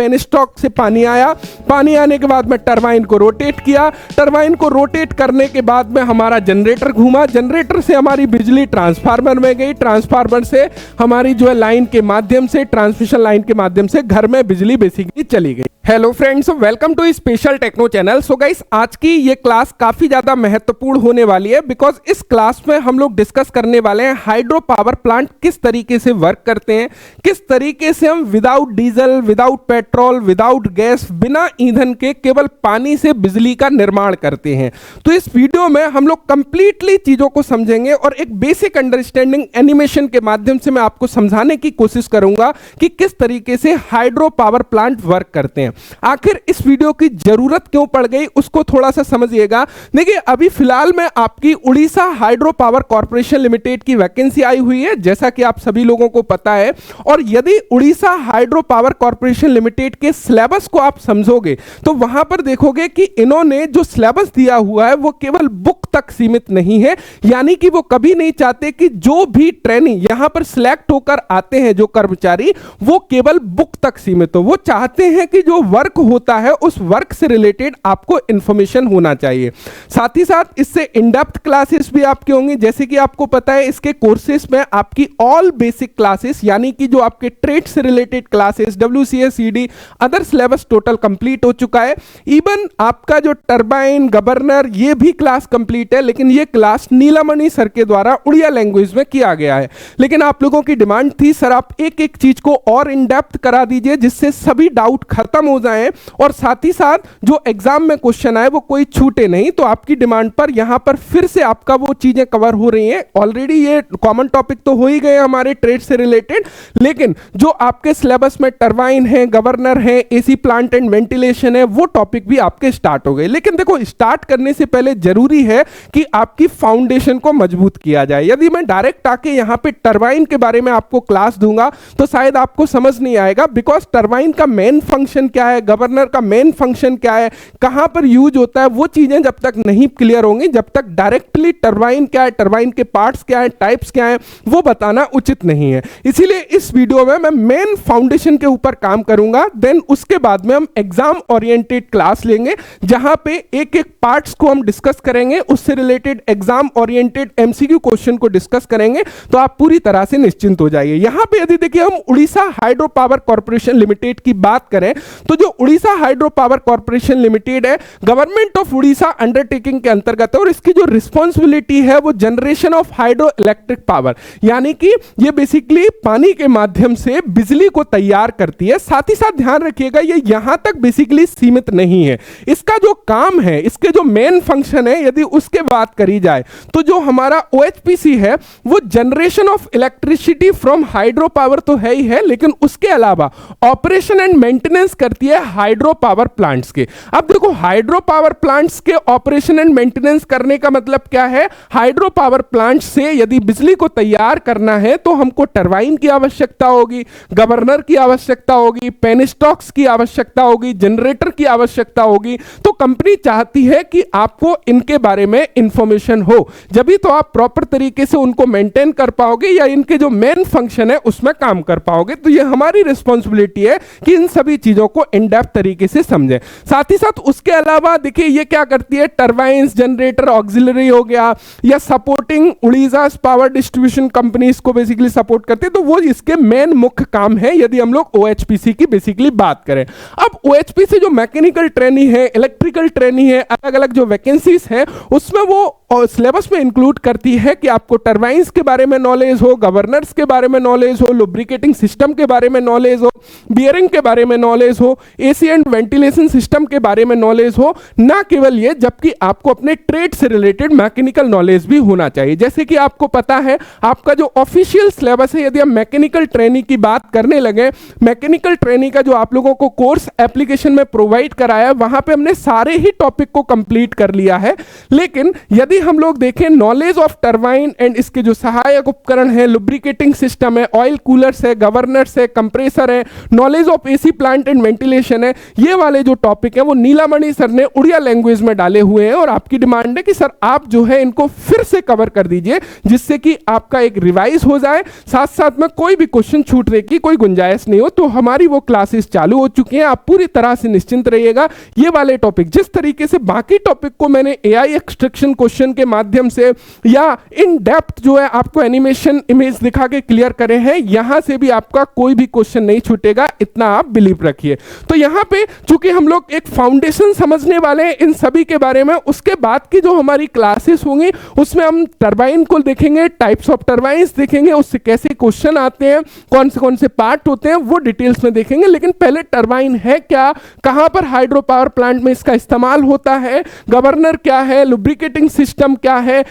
Penstock से पानी आया, पानी आने के बाद में टरबाइन को रोटेट किया, टरबाइन को रोटेट करने के बाद में हमारा जनरेटर घूमा, जनरेटर से हमारी बिजली ट्रांसफार्मर में गई, ट्रांसफार्मर से हमारी जो है लाइन के माध्यम से, ट्रांसमिशन लाइन के माध्यम से घर में बिजली बेसिकली चली गई। Hello friends, welcome to special techno channel. So guys, आज की ये क्लास काफी ज्यादा महत्वपूर्ण होने वाली है बिकॉज इस क्लास में हम लोग डिस्कस करने वाले हैं हाइड्रो पावर प्लांट किस तरीके से वर्क करते हैं, किस तरीके से हम without diesel, without petrol, without gas, बिना ईंधन के केवल पानी से बिजली का निर्माण करते हैं। तो इस वीडियो में हम लोग कंप्लीटली चीजों को समझेंगे और एक बेसिक अंडरस्टैंडिंग एनिमेशन के माध्यम से मैं आपको समझाने की कोशिश करूंगा कि किस तरीके से हाइड्रो पावर प्लांट वर्क करते हैं। आखिर इस वीडियो की जरूरत क्यों पड़ गई उसको थोड़ा सा समझिएगा। देखिए, अभी फिलहाल में आपकी Orissa hydro power corporation limited की वैकेंसी आई हुई है, जैसा कि आप सभी लोगों को पता है। और यदि Orissa hydro power corporation limited के सिलेबस को आप समझोगे तो वहां पर देखोगे कि इन्होंने जो सिलेबस दिया हुआ है वो केवल बुक तक सीमित नहीं है, यानी कि वो कभी नहीं चाहते कि जो भी ट्रेनी यहां पर सिलेक्ट होकर आते हैं, जो कर्मचारी, वो केवल बुक तक सीमित हो। वो चाहते हैं कि जो वर्क होता है उस वर्क से रिलेटेड आपको इंफॉर्मेशन होना चाहिए। साथ ही साथ इससे इन डेप्थ क्लासेस भी आपके होंगे, जैसे कि आपको पता है इसके कोर्सेस में आपकी ऑल बेसिक क्लासेस, यानी कि जो आपके ट्रेड से related classes, WCS, CD, other syllabus total complete हो चुका है। इवन आपका जो टरबाइन, गवर्नर, ये भी क्लास कंप्लीट है, लेकिन ये क्लास नीलामणि सर के द्वारा उड़िया लैंग्वेज में किया गया है। लेकिन आप लोगों की डिमांड थी सर आप एक एक चीज को और इन डेप्थ करा दीजिए जिससे सभी डाउट खत्म हो जाएं और साथ ही साथ जो एग्जाम में क्वेश्चन आए वो कोई छूटे नहीं। तो आपकी डिमांड पर यहां पर फिर से आपका वो चीजें कवर हो रही हैं। ऑलरेडी ये कॉमन टॉपिक तो हो ही गए हमारे ट्रेड से रिलेटेड, लेकिन जो आपके सिलेबस में टरबाइन है, गवर्नर है, एसी प्लांट एंड वेंटिलेशन है, वो टॉपिक भी आपके स्टार्ट हो गए। लेकिन देखो, स्टार्ट करने से पहले जरूरी है कि आपकी फाउंडेशन को मजबूत किया जाए। यदि मैं डायरेक्ट आके यहां पे टरबाइन के बारे में आपको क्लास दूंगा तो शायद आपको समझ नहीं आएगा, बिकॉज टरबाइन का मेन फंक्शन क्या है, गवर्नर का मेन फंक्शन क्या है, कहां पर यूज होता है, वो चीजें जब तक नहीं क्लियर होंगी, जब तक डायरेक्टली टरबाइन क्या है, टरबाइन के पार्ट्स क्या है, टाइप्स क्या है, वो बताना उचित नहीं है। इसीलिए इस वीडियो में मैं मेन फाउंडेशन के ऊपर काम करूंगा, देन उसके बाद में हम एग्जाम ओरिएंटेड क्लास लेंगे जहां पे एक एक पार्ट्स को हम डिस्कस करेंगे, उससे related exam oriented MCQ question को डिस्कस करेंगे। तो आप पूरी तरह से निश्चिंत हो जाइए। यहां पे यदि देखिए हम Orissa hydro power corporation limited की बात करें तो जो Orissa hydro power corporation limited है, गवर्नमेंट ऑफ उड़ीसा अंडरटेकिंग के अंतर्गत है और इसकी जो रिस्पॉन्सिबिलिटी है वो generation of hydro electric power, यानी कि ये बेसिकली पानी के माध्यम से बिजली को तैयार करती है। साथ ही साथ ध्यान रखिएगा ये यहां तक बेसिकली सीमित नहीं है। इसका जो काम है, इसके जो मेन फंक्शन है, यदि उसके बात करी जाए तो जो हमारा OHPC है वो generation of electricity from hydro power तो है ही है, लेकिन उसके अलावा ऑपरेशन एंड मेंटेनेंस करती है हाइड्रो पावर प्लांट्स के। अब देखो, हाइड्रो पावर प्लांट्स के ऑपरेशन एंड मेंटेनेंस करने का मतलब क्या है? हाइड्रो पावर प्लांट से यदि बिजली को तैयार करना है तो हमको टरबाइन की आवश्यकता होगी, गवर्नर की आवश्यकता होगी, पेनस्टॉक्स की आवश्यकता होगी, जनरेटर की आवश्यकता होगी। तो कंपनी चाहती है कि आपको इनके बारे में इंफॉर्मेशन हो, जब भी तो आप प्रॉपर तरीके से उनको मेंटेन कर पाओगे या इनके जो मेन फंक्शन है उसमें काम कर पाओगे। तो ये हमारी रिस्पॉन्सिबिलिटी है कि इन सभी चीजों को इन डेप्थ तरीके से समझें। साथ ही साथ उसके अलावा देखिए ये क्या करती है, टरबाइंस, जनरेटर, ऑक्सिलरी हो गया या supporting Orissa power distribution companies को बेसिकली सपोर्ट करते हैं। तो वो इसके मेन मुख्य काम है यदि हम लोग OHPC की बेसिकली बात करें। अब OHPC जो मैकेनिकल ट्रेनी है, इलेक्ट्रिकल ट्रेनी है, अलग अलग जो वैकेंसीज है उसमें वो सिलेबस में इंक्लूड करती है कि आपको टरबाइंस के बारे में नॉलेज हो, गवर्नर्स के बारे में नॉलेज हो, लुब्रिकेटिंग सिस्टम के बारे में नॉलेज हो, बियरिंग के बारे में नॉलेज हो, एसी एंड वेंटिलेशन सिस्टम के बारे में नॉलेज हो। ना केवल ये, जबकि आपको अपने ट्रेड से रिलेटेड मैकेनिकल नॉलेज भी होना चाहिए। जैसे कि आपको पता है आपका जो ऑफिशियल सिलेबस है, यदि हम मैकेनिकल ट्रेनिंग की बात करने लगे, मैकेनिकल ट्रेनिंग का जो आप लोगों को कोर्स एप्लीकेशन में प्रोवाइड कराया, वहां पे हमने सारे ही टॉपिक को कंप्लीट कर लिया है। लेकिन यदि हम लोग देखें नॉलेज ऑफ टरबाइन एंड इसके जो सहायक उपकरण है, लुब्रिकेटिंग सिस्टम है, ऑयल कूलर्स है, गवर्नर्स है, कंप्रेसर है, knowledge of AC plant and ventilation है, ये वाले जो टॉपिक है वो नीलामणि सर ने उड़िया लैंग्वेज में डाले हुए हैं और आपकी डिमांड है कि सर आप जो है इनको फिर से कवर कर दीजिए जिससे कि आपका एक रिवाइज हो जाए, साथ साथ में कोई भी क्वेश्चन छूटने की कोई गुंजाइश नहीं हो। तो हमारी वो क्लासेस चालू हो चुकी हैं, आप पूरी तरह से निश्चिंत रहिएगा। ये वाले टॉपिक जिस तरीके से बाकी टॉपिक को मैंने एआई एक्सट्रैक्शन क्वेश्चन के माध्यम से या इन डेप्थ जो है आपको एनिमेशन इमेज दिखा के क्लियर करे हैं, यहां से भी आपका कोई भी क्वेश्चन नहीं छूटेगा, इतना आप बिलीव रखिए। तो यहां पे चूंकि हम लोग एक फाउंडेशन समझने वाले हैं इन सभी के बारे में, उसके बाद की जो हमारी क्लासेस होंगी उसमें हम टरबाइन को देखेंगे, टाइप्स ऑफ टरबाइंस देखेंगे, उससे कैसे क्वेश्चन आते हैं, कौन से पार्ट होते हैं वो डिटेल्स में देखेंगे। लेकिन पहले टरबाइन है क्या, कहां पर हाइड्रो पावर प्लांट में इसका इस्तेमाल होता है, गवर्नर क्या है, लुब्रिकेटिंग सिस्टम क्या है,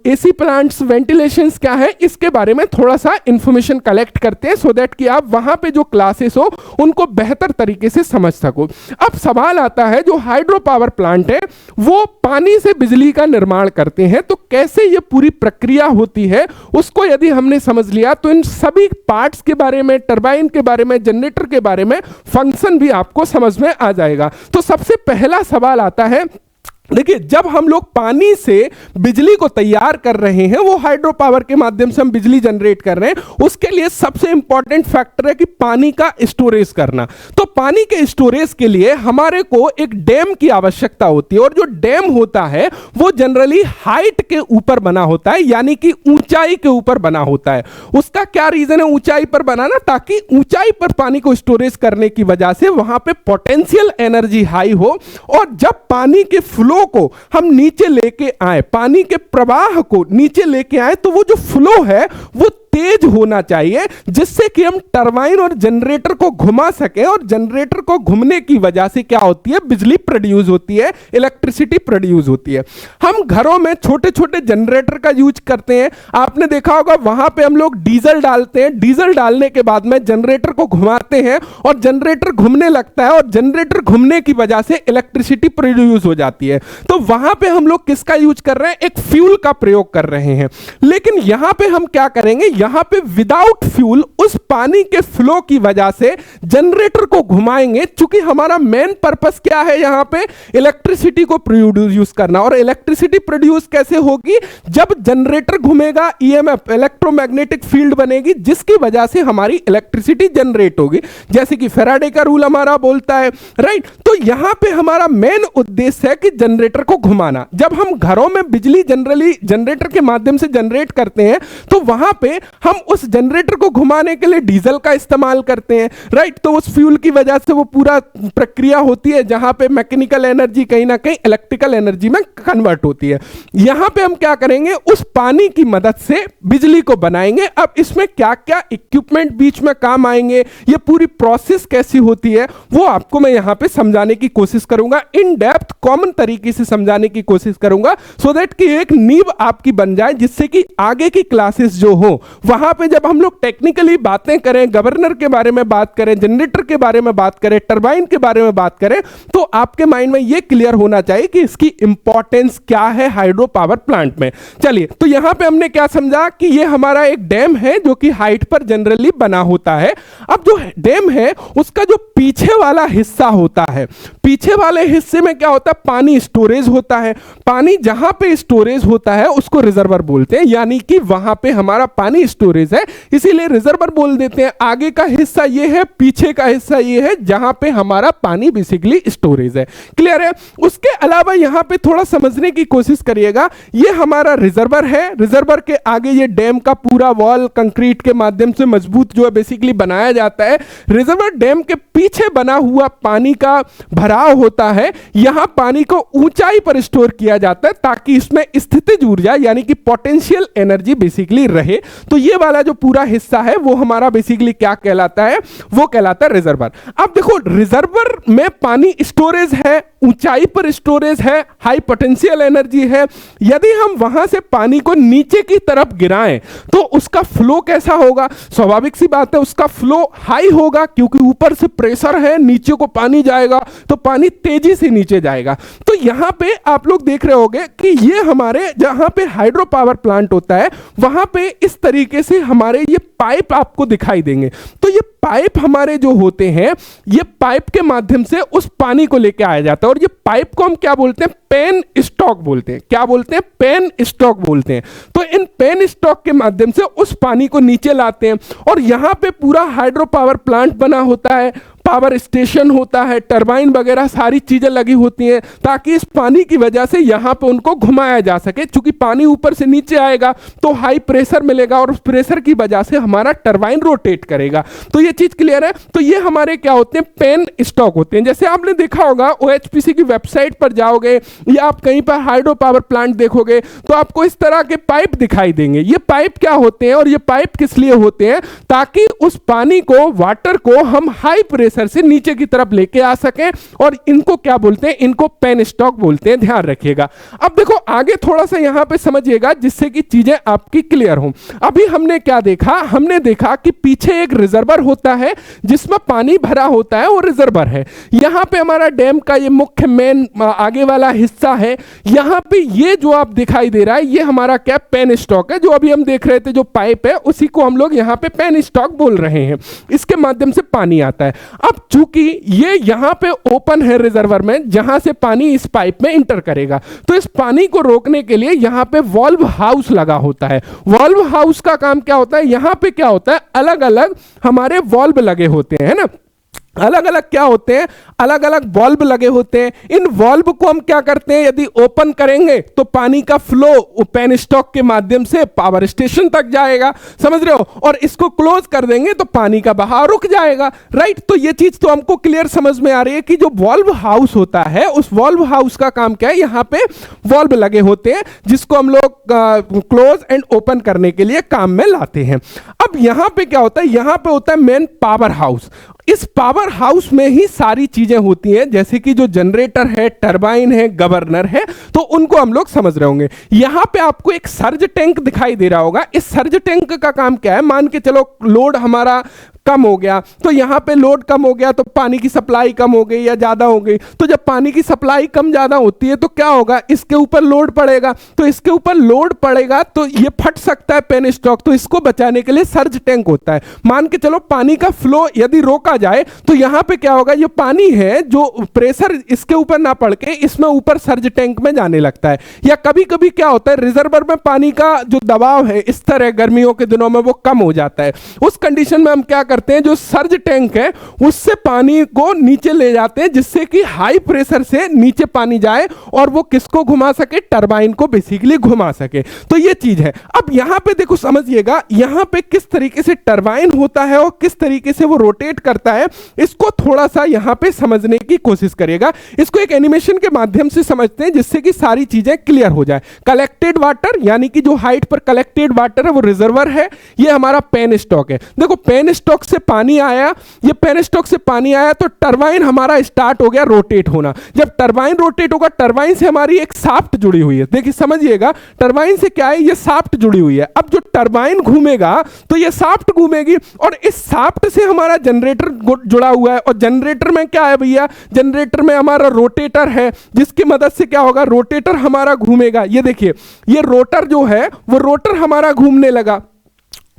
एसी प्लांट्स वेंटिलेशंस क्या है, इसके बारे में थोड़ा सा इंफॉर्मेशन कलेक्ट करते हैं सो दैट कि आप वहां पे जो क्लासेस हो उनको बेहतर तरीके से समझ सको। अब सवाल आता है, जो हाइड्रो पावर प्लांट है वो पानी से बिजली का निर्माण करते हैं, तो कैसे ये पूरी प्रक्रिया होती है उसको यदि हमने समझ लिया तो इन सभी पार्ट्स के बारे में, टरबाइन के बारे में, जनरेटर के बारे में, फंक्शन भी आपको समझ में आ जाएगा। तो सबसे पहला सवाल आता है, देखिए जब हम लोग पानी से बिजली को तैयार कर रहे हैं, वो हाइड्रो पावर के माध्यम से हम बिजली जनरेट कर रहे हैं, उसके लिए सबसे इंपॉर्टेंट फैक्टर है कि पानी का स्टोरेज करना। तो पानी के स्टोरेज के लिए हमारे को एक डैम की आवश्यकता होती है और जो डैम होता है वो जनरली हाइट के ऊपर बना होता है, यानी कि ऊंचाई के ऊपर बना होता है। उसका क्या रीजन है ऊंचाई पर बनाना, ताकि ऊंचाई पर पानी को स्टोरेज करने की वजह से वहां पे पोटेंशियल एनर्जी हाई हो और जब पानी के फ्लो को हम नीचे लेके आए, पानी के प्रवाह को नीचे लेके आए, तो वो जो फ्लो है वो तेज होना चाहिए जिससे कि हम टरबाइन और जनरेटर को घुमा सकें और जनरेटर को घूमने की वजह से क्या होती है, बिजली प्रोड्यूस होती है, इलेक्ट्रिसिटी प्रोड्यूस होती है। हम घरों में छोटे छोटे जनरेटर का यूज करते हैं, आपने देखा होगा वहां पे हम लोग डीजल डालते हैं, डीजल डालने के बाद में जनरेटर को घुमाते हैं और जनरेटर घूमने लगता है और जनरेटर घूमने की वजह से इलेक्ट्रिसिटी प्रोड्यूस हो जाती है। तो वहां पे हम लोग किसका यूज कर रहे हैं, एक फ्यूल का प्रयोग कर रहे हैं। लेकिन यहां पे हम क्या करेंगे, यहां पे विदाउट फ्यूल उस पानी के फ्लो की वजह से जनरेटर को घुमाएंगे, चूंकि हमारा मेन पर्पस क्या है यहां पे, इलेक्ट्रिसिटी को प्रोड्यूस करना। और इलेक्ट्रिसिटी प्रोड्यूस कैसे होगी, जब जनरेटर घूमेगा, ईएमएफ इलेक्ट्रोमैग्नेटिक फील्ड बनेगी जिसकी वजह से हमारी इलेक्ट्रिसिटी जनरेट होगी, जैसे कि फैराडे का रूल हमारा बोलता है, राइट। तो यहां पे हमारा मेन उद्देश्य है कि जनरेटर को घुमाना। जब हम घरों में बिजली जनरली जनरेटर के माध्यम से जनरेट करते हैं तो वहां पे हम उस जनरेटर को घुमाने के लिए डीजल का इस्तेमाल करते हैं, राइट। तो उस फ्यूल की वजह से वो पूरा प्रक्रिया होती है जहां पे मैकेनिकल एनर्जी कहीं ना कहीं इलेक्ट्रिकल एनर्जी में कन्वर्ट होती है। यहां पे हम क्या करेंगे, उस पानी की मदद से बिजली को बनाएंगे। अब इसमें क्या क्या इक्विपमेंट बीच में काम आएंगे, ये पूरी प्रोसेस कैसी होती है, वो आपको मैं यहां पे समझाने की कोशिश करूंगा, इन डेप्थ कॉमन तरीके से समझाने की कोशिश करूंगा, सो दैट कि एक नींव आपकी बन जाए जिससे कि आगे की क्लासेस जो हो वहां पे जब हम लोग टेक्निकली बातें करें, गवर्नर के बारे में बात करें, जनरेटर के बारे में बात करें, टरबाइन के बारे में बात करें, तो आपके माइंड में यह क्लियर होना चाहिए कि इसकी इंपॉर्टेंस क्या है हाइड्रो पावर प्लांट में। चलिए, तो यहां पे हमने क्या समझा कि यह हमारा एक डैम है जो कि हाइट पर जनरली बना होता है। अब जो डैम है उसका जो पीछे वाला हिस्सा होता है, पीछे वाले हिस्से में क्या होता है, पानी स्टोरेज होता है। पानी जहां पे स्टोरेज होता है उसको रिजर्वर बोलते हैं, यानी कि वहां पे हमारा पानी स्टोरेज है, इसीलिए रिजर्वर बोल देते हैं। आगे का हिस्सा ये है, पीछे का हिस्सा ये है जहां पे हमारा पानी बेसिकली स्टोरेज है। क्लियर है। उसके अलावा यहां पे थोड़ा समझने की कोशिश करिएगा, ये हमारा रिजर्वर है, रिजर्वर के आगे ये डैम का पूरा वॉल कंक्रीट के माध्यम से मजबूत जो है बेसिकली बनाया जाता है। रिजर्वर डैम के पीछे बना हुआ पानी का भराव होता है, यहां पानी को ऊंचाई पर स्टोर किया जाता है ताकि इसमें स्थितिज ऊर्जा यानी कि पोटेंशियल एनर्जी बेसिकली रहे। तो ये वाला जो पूरा हिस्सा है वो हमारा बेसिकली क्या कहलाता है, वो कहलाता है रिजर्वर। अब देखो, रिजर्वर में पानी स्टोरेज है, ऊंचाई पर स्टोरेज है, हाई पोटेंशियल एनर्जी है। यदि हम वहां से पानी को नीचे की तरफ गिराएं तो उसका फ्लो कैसा होगा, स्वाभाविक सी बात है उसका फ्लो हाई होगा, क्योंकि ऊपर से प्रेशर है, नीचे को पानी जाएगा तो पानी तेजी से नीचे जाएगा। तो यहां पे आप लोग देख रहे होंगे कि ये हमारे जहां पे हाइड्रो पावर प्लांट होता है वहां पे इस तरीके से हमारे ये पाइप आपको दिखाई देंगे। तो ये पाइप हमारे जो होते हैं, ये पाइप के माध्यम से उस पानी को लेके आया जाता है, और ये पाइप को हम क्या बोलते हैं? पेन स्टॉक बोलते हैं। क्या बोलते हैं? पेन स्टॉक बोलते हैं। तो इन पेन स्टॉक के माध्यम से उस पानी को नीचे लाते हैं, और यहां पे पूरा हाइड्रो पावर प्लांट बना होता है, पावर स्टेशन होता है, टरबाइन वगैरह सारी चीजें लगी होती हैं, ताकि इस पानी की वजह से यहां पे उनको घुमाया जा सके। क्योंकि पानी ऊपर से नीचे आएगा तो हाई प्रेशर मिलेगा, और उस प्रेशर की वजह से हमारा टरबाइन रोटेट करेगा। तो ये चीज क्लियर है। तो ये हमारे क्या होते हैं? पेन स्टॉक होते हैं। जैसे आपने देखा होगा OHPC की वेबसाइट पर जाओगे या आप कहीं पर हाइड्रो पावर प्लांट देखोगे तो आपको इस तरह के पाइप दिखाई देंगे। ये पाइप क्या होते हैं और ये पाइप किस लिए होते हैं? ताकि उस पानी को, वाटर को हम हाई प्रेशर से नीचे की तरफ लेके आ सकें, और इनको क्या बोलते हैं? इनको पेन स्टॉक बोलते हैं। ध्यान रखिएगा। अब देखो आगे थोड़ा सा यहां पे समझिएगा, जिससे कि चीजें आपकी क्लियर हो। अभी हमने क्या देखा? हमने देखा कि पीछे एक रिजर्वर होता है जिसमें पानी भरा होता है, वो रिजर्वर है। यहां पे हमारा डैम का ये मुख्य मेन आगे वाला हिस्सा है। यहां पे ये जो आप दिखाई दे रहा है, ये हमारा क्या? पेन स्टॉक है। जो अभी हम देख रहे थे, जो पाइप है, उसी को हम लोग यहां पे पेन स्टॉक बोल रहे हैं। इसके माध्यम से पानी आता है। अब चूंकि ये यहां पे ओपन है रिजर्वर में, जहां से पानी इस पाइप में इंटर करेगा, तो इस पानी को रोकने के लिए यहां पे वॉल्व हाउस लगा होता है। वॉल्व हाउस का काम क्या होता है? यहां पे क्या होता है? अलग अलग हमारे वॉल्व लगे होते हैं ना, अलग अलग क्या होते हैं? अलग अलग वॉल्व लगे होते हैं। इन वॉल्व को हम क्या करते हैं? यदि ओपन करेंगे तो पानी का फ्लो पेन स्टॉक के माध्यम से पावर स्टेशन तक जाएगा, समझ रहे हो, और इसको क्लोज कर देंगे तो पानी का बहाव रुक जाएगा। राइट। तो ये चीज तो हमको क्लियर समझ में आ रही है कि जो वॉल्व हाउस होता है, उस वॉल्व हाउस का काम क्या है? यहां पे वॉल्व लगे होते हैं जिसको हम लोग क्लोज एंड ओपन करने के लिए काम में लाते हैं। अब यहां पे क्या होता है? यहां पे होता है मेन पावर हाउस। इस पावर हाउस में ही सारी चीजें होती हैं, जैसे कि जो जनरेटर है, टरबाइन है, गवर्नर है, तो उनको हम लोग समझ रहे होंगे। यहां पे आपको एक सर्ज टैंक दिखाई दे रहा होगा। इस सर्ज टैंक का काम क्या है? मान के चलो लोड हमारा कम हो गया, तो यहां पे लोड कम हो गया तो पानी की सप्लाई कम हो गई या ज्यादा हो गई। तो जब पानी की सप्लाई कम ज्यादा होती है तो क्या होगा? इसके ऊपर लोड पड़ेगा। तो इसके ऊपर लोड पड़ेगा तो ये फट सकता है पेन स्टॉक। तो इसको बचाने के लिए सर्ज टैंक होता है। मान के चलो पानी का फ्लो यदि रोका जाए तो यहां पे क्या होगा? ये पानी है जो प्रेशर इसके ऊपर ना पड़ के इसमें ऊपर सर्ज टैंक में जाने लगता है। या कभी कभी क्या होता है? रिजर्वर में पानी का जो दबाव है, स्तर है, गर्मियों के दिनों में वो कम हो जाता है। उस कंडीशन में हम क्या करते हैं? जो सर्ज टैंक है उससे पानी को नीचे ले जाते हैं, जिससे कि हाई प्रेशर से नीचे पानी जाए और वो किसको घुमा सके? टरबाइन को बेसिकली घुमा सके। तो ये चीज है। अब यहां पे देखो, समझिएगा, यहां पे किस तरीके से टरबाइन होता है और किस तरीके से वो रोटेट करता है, इसको थोड़ा सा यहां पे समझने की कोशिश करिएगा। इसको एक एनिमेशन के माध्यम से समझते हैं, जिससे कि सारी चीजें क्लियर हो जाए। कलेक्टेड वाटर, यानी कि जो हाइट पर कलेक्टेड वाटर है वो रिजर्वर है। ये हमारा पेन स्टॉक है। देखो पेन स्टॉक से पानी आया, ये पेन स्टॉक से पानी आया तो टरबाइन हमारा स्टार्ट हो गया रोटेट होना। जब टरबाइन रोटेट होगा, टरबाइन से हमारी एक शाफ्ट जुड़ी हुई है। देखिए समझिएगा, टरबाइन से क्या है? ये शाफ्ट जुड़ी हुई है। अब जो टरबाइन घूमेगा तो ये शाफ्ट घूमेगी, और इस शाफ्ट से हमारा जनरेटर जुड़ा हुआ है। और जनरेटर में क्या है भैया? जनरेटर में हमारा रोटेटर है, जिसकी मदद से क्या होगा? रोटेटर हमारा घूमेगा। ये देखिए, ये रोटर जो है वो रोटर हमारा घूमने लगा।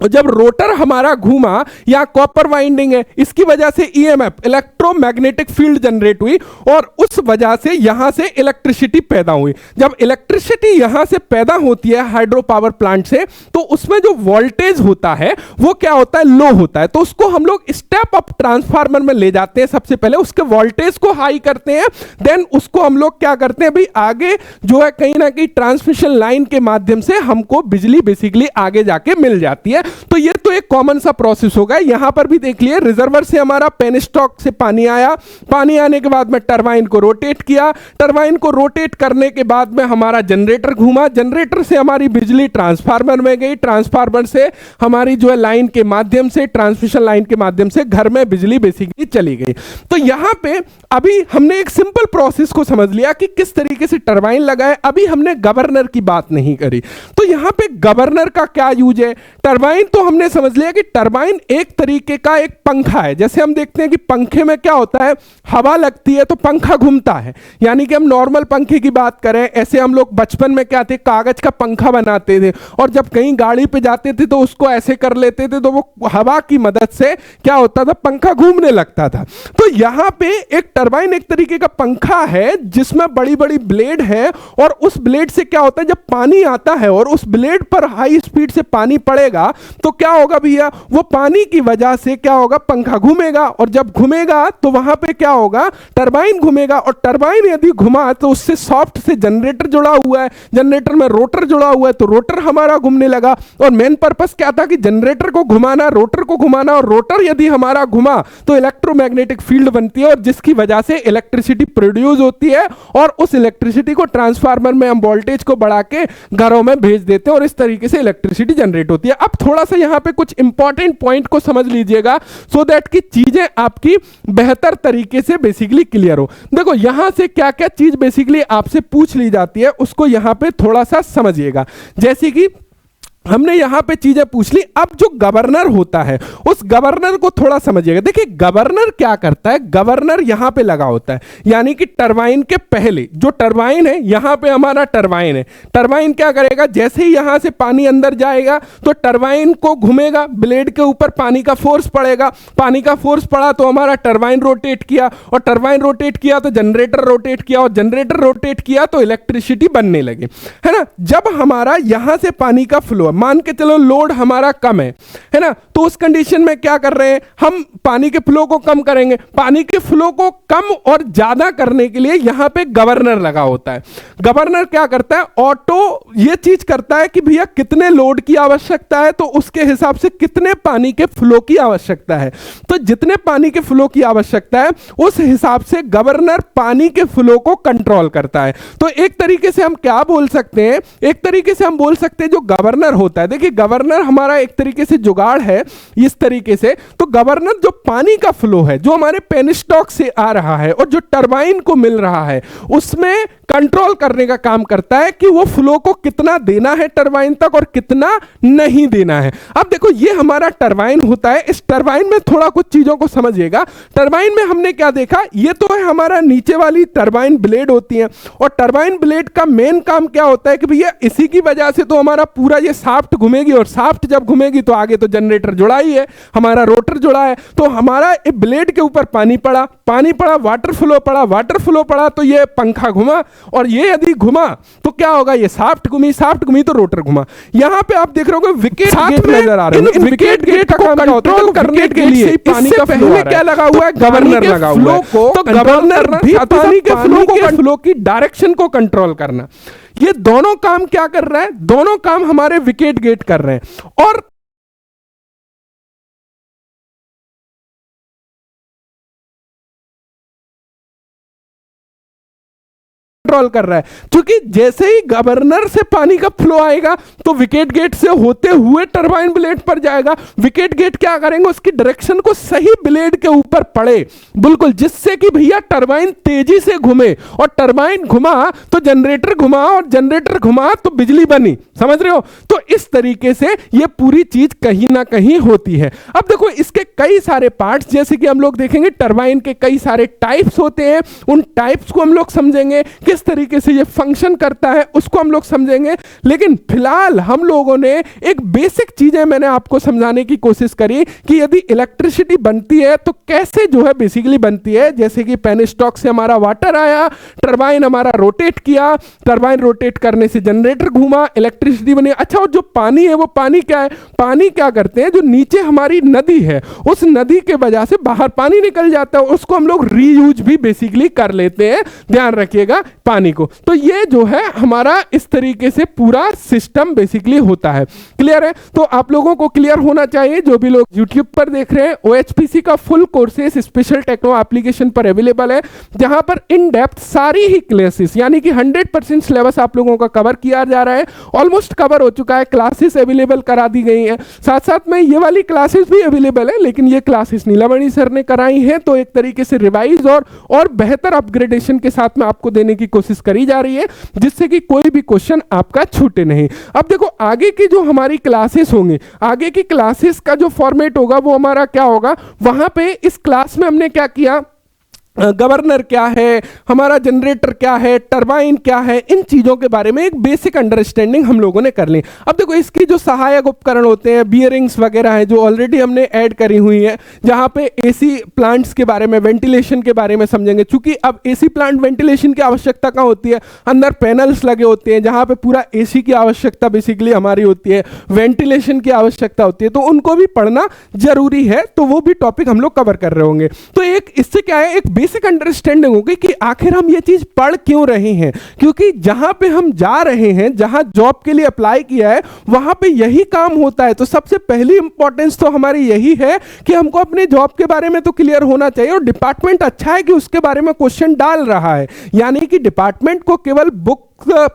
और जब रोटर हमारा घूमा, या कॉपर वाइंडिंग है, इसकी वजह से ईएमएफ, इलेक्ट्रोमैग्नेटिक फील्ड जनरेट हुई, और उस वजह से यहां से इलेक्ट्रिसिटी पैदा हुई। जब इलेक्ट्रिसिटी यहां से पैदा होती है हाइड्रो पावर प्लांट से, तो उसमें जो वोल्टेज होता है वो क्या होता है? लो होता है। तो उसको हम लोग स्टेप अप ट्रांसफार्मर में ले जाते हैं। सबसे पहले उसके वोल्टेज को हाई करते हैं, देन उसको हम लोग क्या करते हैं भाई? आगे जो है कहीं ना कहीं ट्रांसमिशन लाइन के माध्यम से हमको बिजली बेसिकली आगे जाके मिल जाती है। तो ये तो एक कॉमन सा प्रोसेस होगा। यहां पर भी देख लिए, रिजर्वर से हमारा पेन स्टॉक से पानी आया, पानी आने के बाद में टरबाइन को रोटेट किया, टरबाइन को रोटेट करने के बाद में हमारा जनरेटर घूमा, जनरेटर से हमारी बिजली ट्रांसफार्मर में गई, ट्रांसफार्मर से हमारी जो है लाइन के माध्यम से, ट्रांसमिशन लाइन के माध्यम से घर में बिजली बेसिकली चली गई। तो यहां पे अभी हमने एक सिंपल प्रोसेस को समझ लिया कि किस तरीके से टरबाइन लगाए। अभी हमने गवर्नर की बात नहीं करी। तो यहां पे गवर्नर का क्या यूज है? टरबाइन टरबाइन तो हमने समझ लिया कि टरबाइन एक तरीके का एक पंखा है। जैसे हम देखते हैं कि पंखे में क्या होता है, हवा लगती है तो पंखा घूमता है, यानी कि हम नॉर्मल पंखे की बात करें, ऐसे हम लोग बचपन में क्या थे, कागज का पंखा बनाते थे और जब कहीं गाड़ी पे जाते थे तो उसको ऐसे कर लेते थे तो वो हवा की मदद से क्या होता था, पंखा घूमने लगता था। तो यहां पे एक टरबाइन एक तरीके का पंखा है जिसमें बड़ी बड़ी ब्लेड है और उस ब्लेड से क्या होता है, जब पानी आता है और उस ब्लेड पर हाई स्पीड से पानी पड़ेगा तो क्या होगा भैया, वो पानी की वजह से क्या होगा, पंखा घूमेगा और जब घूमेगा तो वहां पे क्या होगा, टरबाइन घूमेगा और टरबाइन यदि घुमा तो उससे सॉफ्ट से जनरेटर जुड़ा हुआ है, जनरेटर में रोटर जुड़ा हुआ है तो रोटर हमारा घूमने लगा। और मेन पर्पस क्या था कि जनरेटर को घुमाना, रोटर को घुमाना, और रोटर यदि हमारा घुमा तो इलेक्ट्रोमैग्नेटिक फील्ड बनती है और जिसकी वजह से इलेक्ट्रिसिटी प्रोड्यूस होती है और उस इलेक्ट्रिसिटी को ट्रांसफार्मर में हम वोल्टेज को बढ़ा के घरों में भेज देते हैं और इस तरीके से इलेक्ट्रिसिटी जनरेट होती है। अब थोड़ा सा यहां पे कुछ इंपॉर्टेंट पॉइंट को समझ लीजिएगा सो दैट कि चीजें आपकी बेहतर तरीके से बेसिकली क्लियर हो। देखो यहां से क्या क्या चीज बेसिकली आपसे पूछ ली जाती है उसको यहां पे थोड़ा सा समझिएगा। जैसे कि हमने यहां पे चीजें पूछ ली, अब जो गवर्नर होता है उस गवर्नर को थोड़ा समझिएगा। देखिए गवर्नर क्या करता है, गवर्नर यहां पे लगा होता है, यानी कि टरबाइन के पहले जो टरबाइन है, यहां पे हमारा टरबाइन है, टरबाइन क्या करेगा, जैसे ही यहां से पानी अंदर जाएगा तो टरबाइन को घूमेगा, ब्लेड के ऊपर पानी का फोर्स पड़ेगा, पानी का फोर्स पड़ा तो हमारा टरबाइन रोटेट किया और टरबाइन रोटेट किया तो जनरेटर रोटेट किया और जनरेटर रोटेट किया तो इलेक्ट्रिसिटी बनने लगी, है ना। जब हमारा यहां से पानी का फ्लो, मान के चलो लोड हमारा कम है ना, तो उस कंडीशन में क्या कर रहे हैं हम, पानी के फ्लो को कम करेंगे। पानी के फ्लो को कम और ज्यादा करने के लिए यहां पे गवर्नर लगा होता है। गवर्नर क्या करता है, ऑटो ये चीज करता है कि भैया कितने लोड की आवश्यकता है तो उसके हिसाब से कितने पानी के फ्लो की आवश्यकता है, तो जितने पानी के फ्लो की आवश्यकता है उस हिसाब से गवर्नर पानी के फ्लो को कंट्रोल करता है। तो एक तरीके से हम क्या बोल सकते हैं, एक तरीके से हम बोल सकते हैं जो गवर्नर होता है, देखिए गवर्नर हमारा एक तरीके से जुगाड़ है इस तरीके से, तो गवर्नर जो पानी का फ्लो है जो हमारे पेनस्टॉक से आ रहा है और जो टरबाइन को मिल रहा है उसमें कंट्रोल करने का काम करता है कि वो फ्लो को कितना देना है टरबाइन तक और कितना नहीं देना है। अब देखो ये हमारा टरबाइन होता है, इस टरबाइन में थोड़ा कुछ चीजों को समझिएगा। टरबाइन में हमने क्या देखा, ये तो है हमारा नीचे वाली टरबाइन ब्लेड होती है और टरबाइन ब्लेड का मेन काम क्या होता है कि भैया इसी की वजह से तो हमारा पूरा ये शाफ्ट घूमेगी और शाफ्ट जब घूमेगी तो आगे तो जनरेटर जुड़ा ही है, हमारा रोटर जुड़ा है, तो हमारा ब्लेड के ऊपर पानी पड़ा, पानी पड़ा, वाटर फ्लो पड़ा, वाटर फ्लो पड़ा तो ये पंखा घुमा और ये यदि घुमा तो क्या होगा, ये शाफ्ट घूमी, शाफ्ट घूमी तो रोटर घुमा। यहां पे आप देख रहे हो विकेट गेट नजर आ रहे हैं, विकेट गेट का काम कंट्रोल करने के लिए पानी का पहले क्या लगा हुआ है, गवर्नर लगा हुआ है, तो गवर्नर भी पानी के फ्लो की डायरेक्शन को कंट्रोल करना, ये दोनों काम क्या कर रहा है, दोनों काम हमारे विकेट गेट कर रहे हैं और कंट्रोल कर रहा है। क्योंकि जैसे ही गवर्नर से पानी का फ्लो आएगा तो विकेट गेट से होते हुए टरबाइन ब्लेड पर जाएगा, विकेट गेट क्या करेंगे, उसकी डायरेक्शन को सही ब्लेड के ऊपर पड़े बिल्कुल, जिससे कि भैया टरबाइन तेजी से घूमे और टरबाइन घुमा तो जनरेटर घुमा और जनरेटर घुमा तो बिजली बनी, समझ रहे हो। तो इस तरीके से ये पूरी चीज कहीं ना कहीं होती है। अब देखो इसके कई सारे पार्ट्स, जैसे कि हम लोग देखेंगे टरबाइन के कई सारे टाइप्स होते हैं, उन टाइप्स को हम लोग समझेंगे, किस तरीके से ये फंक्शन करता है उसको हम लोग समझेंगे। लेकिन फिलहाल हम लोगों ने एक बेसिक चीजें मैंने आपको समझाने की कोशिश करी कि यदि इलेक्ट्रिसिटी बनती है तो कैसे जो है बेसिकली बनती है। जैसे कि पेनस्टॉक से हमारा वाटर आया, टरबाइन हमारा रोटेट किया, टरबाइन रोटेट करने से जनरेटर घूमा, इलेक्ट्रिसिटी बनी। अच्छा, और जो पानी है वो पानी क्या है, पानी क्या करते हैं, जो नीचे हमारी नदी है उस नदी के वजह से बाहर पानी निकल जाता है, उसको हम लोग रीयूज भी बेसिकली कर लेते हैं, ध्यान रखिएगा पानी को। तो ये जो है हमारा इस तरीके से पूरा सिस्टम बेसिकली होता है। क्लियर है, तो आप लोगों को क्लियर होना चाहिए। जो भी लोग YouTube पर देख रहे हैं, OHPC का full courses special techno application पर अवेलेबल है, जहां पर इन डेप्थ सारी ही क्लासेस यानी कि 100% सिलेबस आप लोगों का कवर किया जा रहा है, ऑलमोस्ट कवर हो चुका है, क्लासेस अवेलेबल करा दी गई हैं। साथ साथ में ये वाली क्लासेस भी अवेलेबल है, लेकिन ये क्लासेस नीलामणि सर ने कराई हैं, तो एक तरीके से रिवाइज और बेहतर अपग्रेडेशन के साथ में आपको देने की कोशिश कोशिश करी जा रही है, जिससे कि कोई भी क्वेश्चन आपका छूटे नहीं। अब देखो आगे की जो हमारी क्लासेस होंगी, आगे की क्लासेस का जो फॉर्मेट होगा वो हमारा क्या होगा, वहां पे इस क्लास में हमने क्या किया, गवर्नर क्या है, हमारा जनरेटर क्या है, टरबाइन क्या है, इन चीज़ों के बारे में एक बेसिक अंडरस्टैंडिंग हम लोगों ने कर ली। अब देखो इसकी जो सहायक उपकरण होते हैं, बियरिंग्स वगैरह हैं, जो ऑलरेडी हमने ऐड करी हुई है, जहाँ पे एसी प्लांट्स के बारे में, वेंटिलेशन के बारे में समझेंगे। चूंकि अब एसी प्लांट वेंटिलेशन की आवश्यकता कहाँ होती है, अंदर पैनल्स लगे होते हैं, जहाँ पे पूरा एसी की आवश्यकता बेसिकली हमारी होती है, वेंटिलेशन की आवश्यकता होती है, तो उनको भी पढ़ना जरूरी है। तो वो भी टॉपिक हम लोग कवर कर रहे होंगे। तो एक इससे क्या है, एक बेसिक अंडरस्टैंडिंग होगी कि आखिर हम ये चीज पढ़ क्यों रहे हैं, क्योंकि जहां पे हम जा रहे हैं, जहां जॉब के लिए अप्लाई किया है, वहां पे यही काम होता है। तो सबसे पहली इंपॉर्टेंस तो हमारी यही है कि हमको अपने जॉब के बारे में तो क्लियर होना चाहिए, और डिपार्टमेंट अच्छा है कि उसके बारे में क्वेश्चन डाल रहा है। यानी कि डिपार्टमेंट को केवल बुक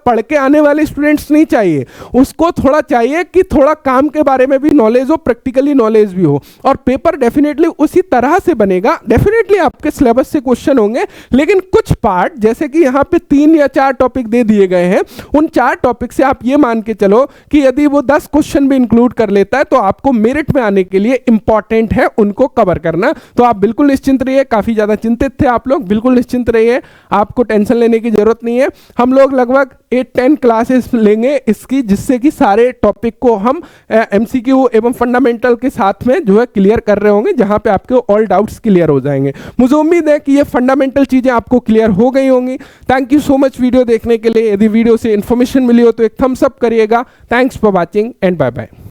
पढ़ के आने वाले स्टूडेंट्स नहीं चाहिए, उसको थोड़ा चाहिए कि थोड़ा काम के बारे में भी नॉलेज हो, प्रैक्टिकली नॉलेज भी हो। और पेपर डेफिनेटली उसी तरह से बनेगा। डेफिनेटली आपके सिलेबस से क्वेश्चन होंगे, लेकिन कुछ पार्ट जैसे कि यहाँ पे 3 या 4 टॉपिक दे दिए गए हैं, उन 4 टॉपिक से आप ये मान के चलो कि यदि वो 10 क्वेश्चन भी इंक्लूड कर लेता है तो आपको मेरिट में आने के लिए इंपॉर्टेंट है उनको कवर करना। तो आप बिल्कुल निश्चिंत रहिए। काफी ज्यादा चिंतित थे आप लोग, बिल्कुल निश्चिंत रहिए, आपको टेंशन लेने की जरूरत नहीं है। हम लोग लगभग 8-10 क्लासेस लेंगे इसकी, जिससे कि सारे टॉपिक को हम एमसीक्यू एवं फंडामेंटल के साथ में जो है क्लियर कर रहे होंगे, जहां पे आपके ऑल डाउट्स क्लियर हो जाएंगे। मुझे उम्मीद है कि ये फंडामेंटल चीजें आपको क्लियर हो गई होंगी। Thank you so much video देखने के लिए। यदि वीडियो से इंफॉर्मेशन मिली हो तो एक थम्स अप करिएगा। Thanks for watching and bye bye.